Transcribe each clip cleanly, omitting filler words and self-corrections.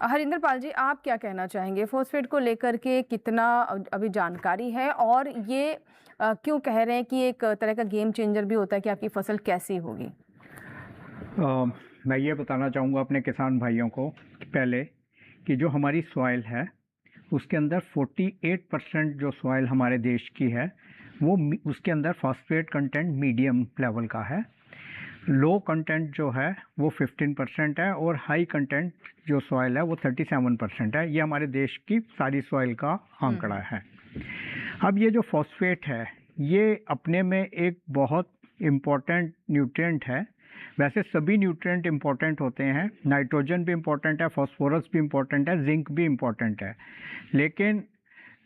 हरिंदर पाल जी, आप क्या कहना चाहेंगे? फॉस्फेट को लेकर के कितना अभी जानकारी है, और ये क्यों कह रहे हैं कि एक तरह का गेम चेंजर भी होता है कि आपकी फसल कैसी होगी? मैं ये बताना चाहूँगा अपने किसान भाइयों को पहले कि जो हमारी सॉइल है उसके अंदर 48% जो सॉइल हमारे देश की है वो उसके अंदर फॉस्फेट कंटेंट मीडियम लेवल का है। लो कंटेंट जो है वो 15% है और हाई कंटेंट जो सॉइल है वो 37% है। ये हमारे देश की सारी सॉइल का आंकड़ा है। अब ये जो फॉस्फेट है ये अपने में एक बहुत इम्पोर्टेंट न्यूट्रिएंट है। वैसे सभी न्यूट्रिएंट इम्पोर्टेंट होते हैं, नाइट्रोजन भी इम्पोर्टेंट है, फास्फोरस भी इम्पोर्टेंट है, जिंक भी इम्पोर्टेंट है, लेकिन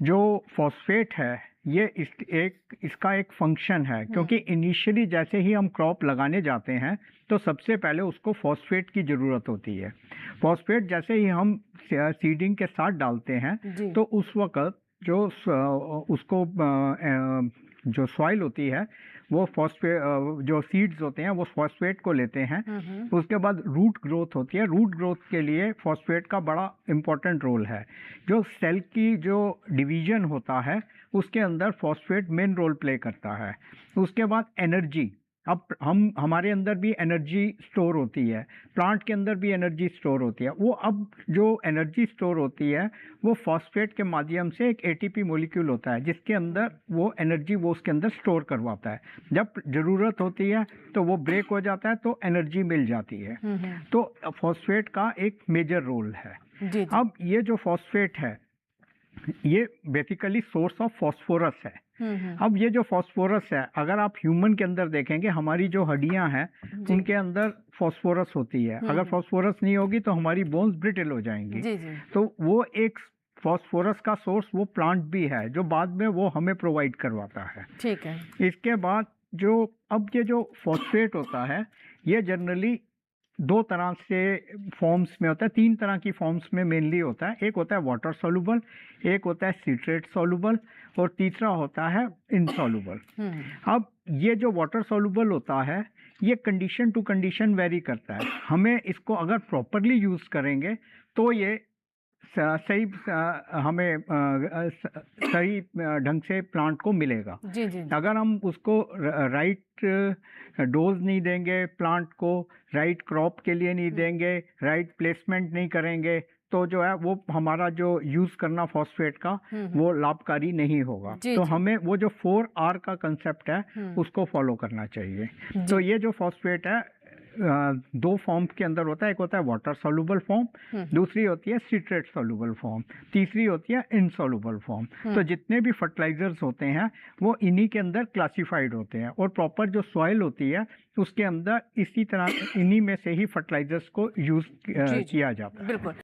जो फॉस्फेट है ये इसका एक फंक्शन है। क्योंकि इनिशियली जैसे ही हम क्रॉप लगाने जाते हैं तो सबसे पहले उसको फॉस्फेट की ज़रूरत होती है। फॉस्फेट जैसे ही हम सीडिंग के साथ डालते हैं तो उस वक्त जो उसको जो सॉइल होती है वो फॉस्फेट, जो सीड्स होते हैं वो फॉस्फेट को लेते हैं। उसके बाद रूट ग्रोथ होती है। रूट ग्रोथ के लिए फॉस्फेट का बड़ा इम्पोर्टेंट रोल है। जो सेल की जो डिवीजन होता है उसके अंदर फॉस्फेट मेन रोल प्ले करता है। उसके बाद एनर्जी, अब हमारे अंदर भी एनर्जी स्टोर होती है, प्लांट के अंदर भी एनर्जी स्टोर होती है। वो अब जो एनर्जी स्टोर होती है वो फॉस्फेट के माध्यम से एक एटीपी मॉलिक्यूल होता है जिसके अंदर वो एनर्जी वो उसके अंदर स्टोर करवाता है। जब ज़रूरत होती है तो वो ब्रेक हो जाता है तो एनर्जी मिल जाती है। तो फॉस्फेट का एक मेजर रोल है। अब ये जो फॉस्फेट है ये बेसिकली सोर्स ऑफ फॉस्फोरस है। अब ये जो फॉस्फोरस है अगर आप ह्यूमन के अंदर देखेंगे, हमारी जो हड्डियां हैं उनके अंदर फॉस्फोरस होती है। अगर फॉस्फोरस नहीं होगी तो हमारी बोन्स ब्रिटल हो जाएंगी। तो वो एक फॉस्फोरस का सोर्स वो प्लांट भी है जो बाद में वो हमें प्रोवाइड करवाता है। ठीक है। इसके बाद जो अब ये जो फॉस्फेट होता है ये जनरली दो तरह से फॉर्म्स में होता है, तीन तरह की फॉर्म्स में मेनली होता है। एक होता है वाटर सॉल्युबल, एक होता है सिट्रेट सॉल्युबल, और तीसरा होता है इनसॉल्युबल। अब ये जो वाटर सॉल्युबल होता है ये कंडीशन टू कंडीशन वेरी करता है। हमें इसको अगर प्रॉपरली यूज करेंगे तो ये सही हमें सही ढंग से प्लांट को मिलेगा। अगर हम उसको राइट डोज नहीं देंगे, प्लांट को राइट क्रॉप के लिए नहीं देंगे, राइट प्लेसमेंट नहीं करेंगे तो जो है वो हमारा जो यूज करना फॉस्फेट का वो लाभकारी नहीं होगा। तो हमें वो जो 4R का कंसेप्ट है उसको फॉलो करना चाहिए। तो ये जो फॉस्फेट है दो फॉर्म के अंदर होता है। एक होता है वाटर सॉल्युबल फॉर्म, दूसरी होती है सिट्रेट सॉल्युबल फॉर्म, तीसरी होती है इनसॉल्युबल फॉर्म। तो जितने भी फर्टिलाइजर्स होते हैं वो इन्हीं के अंदर क्लासिफाइड होते हैं, और प्रॉपर जो सॉइल होती है उसके अंदर इसी तरह इन्हीं में से ही फर्टिलाइजर्स को यूज किया जाता है। बिल्कुल।